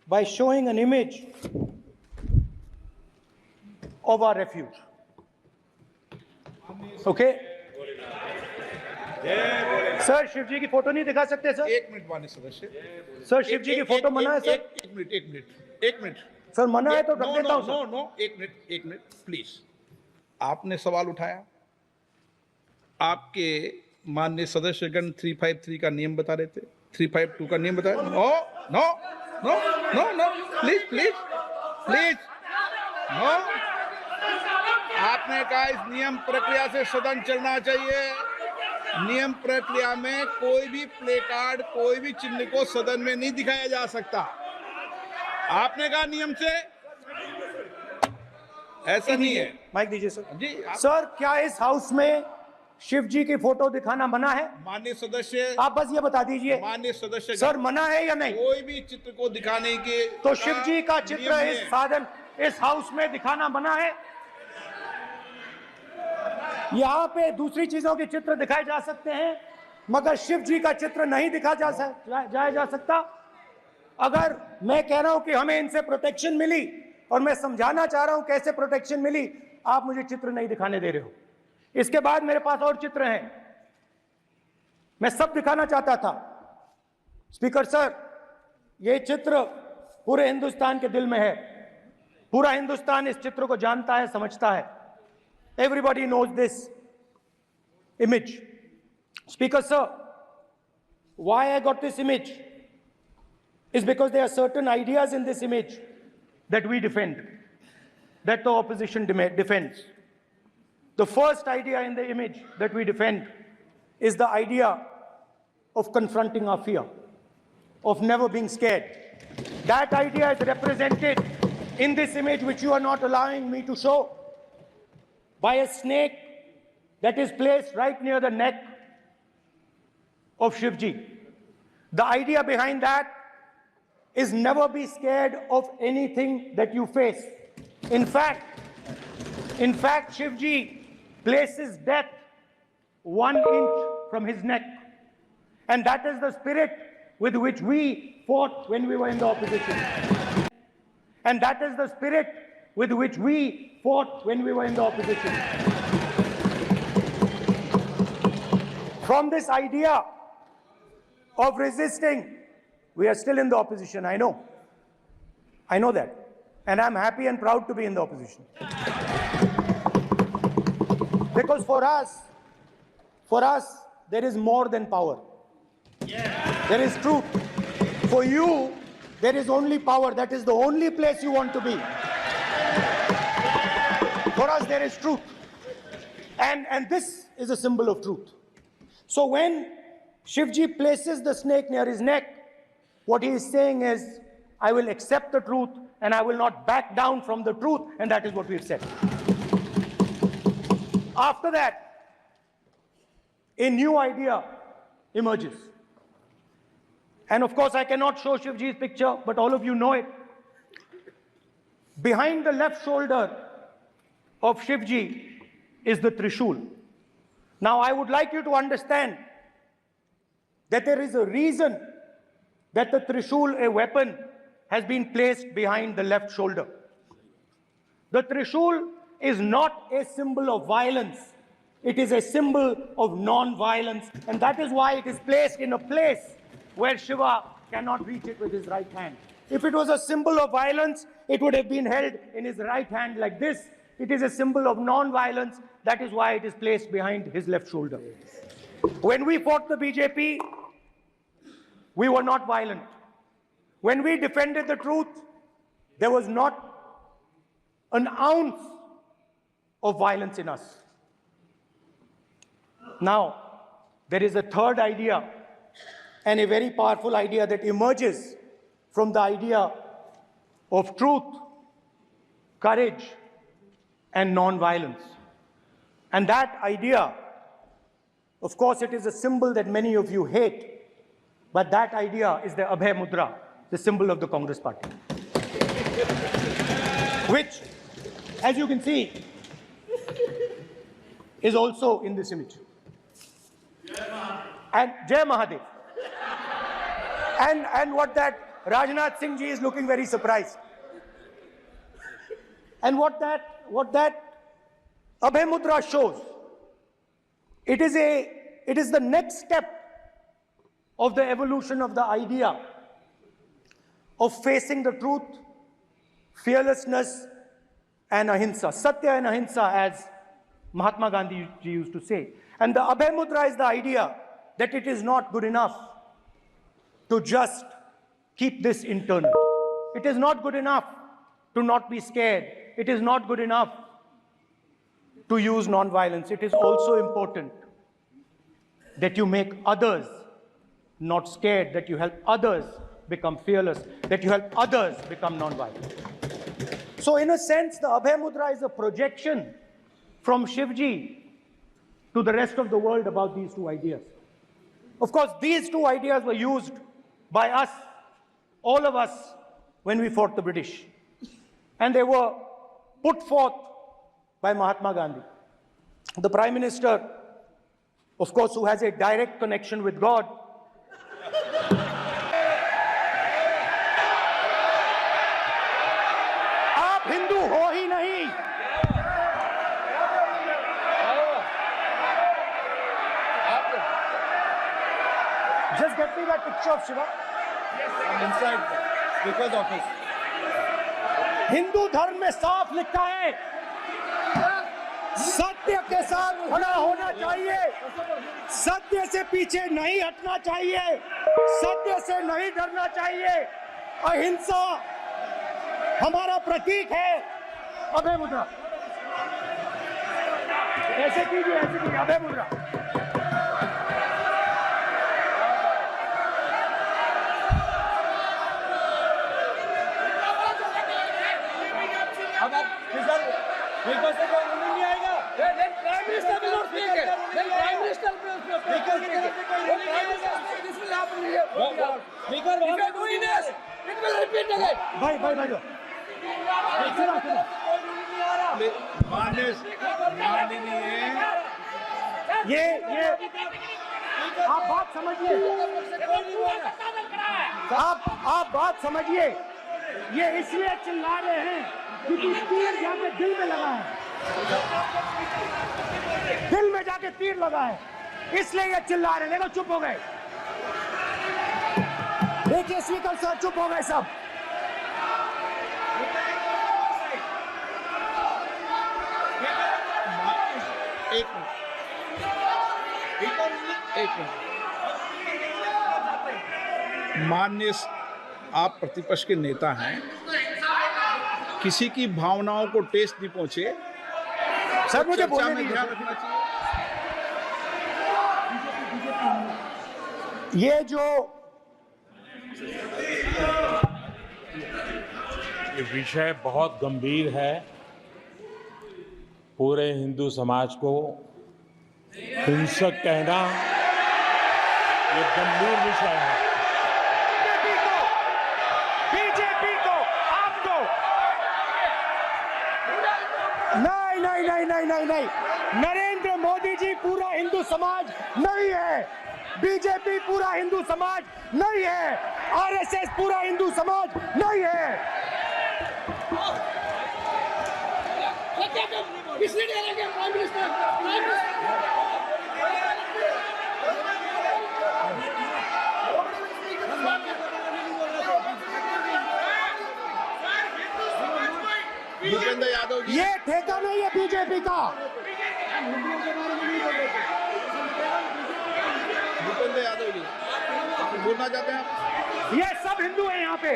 by showing an image of our refuge. Okay? Sir Shiv ji की photo नहीं दिखा सकते सर? एक मिनट माननीय सदस्य। सर शिव जी की फोटो मना है सर? एक मिनट सर मना है तो रख देता हूं सर। नो एक मिनट प्लीज। आपने सवाल उठाया, आपके माननीय सदस्यगण 353 का नियम बता रहे थे, 352 का नियम बताया। No no no no no please please please no. आपने कहा इस नियम प्रक्रिया से सदन चलना चाहिए। नियम प्रक्रिया में कोई भी प्ले कार्ड, कोई भी चिन्ह को सदन में नहीं दिखाया जा सकता। आपने कहा नियम से, ऐसा नहीं है। माइक दीजिए सर जी सर, क्या इस हाउस में शिव जी की फोटो दिखाना मना है? माननीय सदस्य, आप बस ये बता दीजिए माननीय सदस्य सर, मना है या नहीं? कोई भी चित्र को दिखाने के तो शिव जी का चित्र नियम इस है। साधन इस हाउस में दिखाना मना है? यहाँ पे दूसरी चीजों के चित्र दिखाए जा सकते हैं, मगर शिव जी का चित्र नहीं दिखा जाया जा सकता। अगर मैं कह रहा हूं कि हमें इनसे प्रोटेक्शन मिली और मैं समझाना चाह रहा हूं कैसे प्रोटेक्शन मिली, आप मुझे चित्र नहीं दिखाने दे रहे हो। इसके बाद मेरे पास और चित्र हैं, मैं सब दिखाना चाहता था। स्पीकर सर, ये चित्र पूरे हिंदुस्तान के दिल में है। पूरा हिंदुस्तान इस चित्र को जानता है, समझता है। Everybody knows this image. Speaker sir, why I got this image is because there are certain ideas in this image that we defend, that the opposition defends. The first idea in the image that we defend is the idea of confronting our fear, of never being scared. That idea is represented in this image, which you are not allowing me to show, by a snake that is placed right near the neck of Shivji. The idea behind that is never be scared of anything that you face. In fact, Shivji places death 1 inch from his neck. And that is the spirit with which we fought when we were in the opposition. And that is the spirit with which we fought when we were in the opposition. From this idea of resisting, we are still in the opposition, I know. I know that. And I'm happy and proud to be in the opposition. Because for us, there is more than power. There is truth. For you, there is only power. That is the only place you want to be. For us, there is truth. And this is a symbol of truth. So when Shivji places the snake near his neck, what he is saying is, I will accept the truth and I will not back down from the truth, and that is what we've said. After that, a new idea emerges. And of course, I cannot show Shivji's picture, but all of you know it. Behind the left shoulder of Shivji is the Trishul. Now, I would like you to understand that there is a reason that the Trishul, a weapon, has been placed behind the left shoulder. The Trishul is not a symbol of violence. It is a symbol of non-violence, and that is why it is placed in a place where Shiva cannot reach it with his right hand. If it was a symbol of violence, it would have been held in his right hand like this. It is a symbol of non-violence. That is why it is placed behind his left shoulder. When we fought the BJP, we were not violent. When we defended the truth, there was not an ounce of violence in us. Now, there is a third idea, and a very powerful idea that emerges from the idea of truth, courage, and non-violence. And that idea, of course, it is a symbol that many of you hate, but that idea is the Abhay Mudra, the symbol of the Congress Party, which, as you can see, is also in this image. And Jai Mahadev. And what that Rajnath Singh ji is looking very surprised. And what that Abhay Mudra shows, it is the next step of the evolution of the idea of facing the truth, fearlessness, and ahimsa. Satya and ahimsa, as Mahatma Gandhi ji used to say. And the Abhay Mudra is the idea that it is not good enough to just keep this internal. It is not good enough to not be scared. It is not good enough to use non-violence. It is also important that you make others not scared, that you help others become fearless, that you help others become non-violent. So in a sense, the Abhay Mudra is a projection from Shivji to the rest of the world about these two ideas. Of course, these two ideas were used by us, all of us, when we fought the British. And they were put forth by Mahatma Gandhi. The Prime Minister, of course, who has a direct connection with God, आप हिंदू हो ही नहीं, just get me that picture of Shiva. I'm inside Speaker's office. Hindu धर्म में साफ लिखा है, सत्य के साथ खड़ा होना चाहिए, सत्य से पीछे नहीं हटना चाहिए, सत्य से नहीं डरना चाहिए। अहिंसा हमारा प्रतीक है। अभय मुद्रा, ऐसे कीजिए, अभय मुद्रा। अब आप स्पीकर से कोई नहीं आएगा। Prime minister will not speak it. Then prime minister speaker this will happen here. Speaker वहां पे doing this, it will repeat again. भाई ये आप बात समझिए, आप बात समझिए। ये इसलिए चिल्ला रहे हैं क्योंकि तीर जाके दिल में लगा है, दिल में जाके तीर लगा है, इसलिए ये चिल्ला रहे हैं। देखो चुप हो गए, देखिए स्पीकर साहब चुप हो गए सब। एक मिनट। माननीय आप प्रतिपक्ष के नेता हैं, किसी की भावनाओं को ठेस नहीं पहुंचे, सर मुझे चर्चा बोलने में ध्यान दीजिए। रखना चाहिए। ये जो ये विषय बहुत गंभीर है, पूरे हिंदू समाज को हिंसक कहना ये गंभीर विषय है। बीजेपी को आपको नहीं, नरेंद्र मोदी जी पूरा हिंदू समाज नहीं है, बीजेपी पूरा हिंदू समाज नहीं है, आरएसएस पूरा हिंदू समाज नहीं है। भूपेंद्र यादव जी, ये ठेका नहीं है बीजेपी का। भूपेंद्र यादव जी बोलना चाहते हैं आप? ये सब हिंदू हैं यहाँ पे।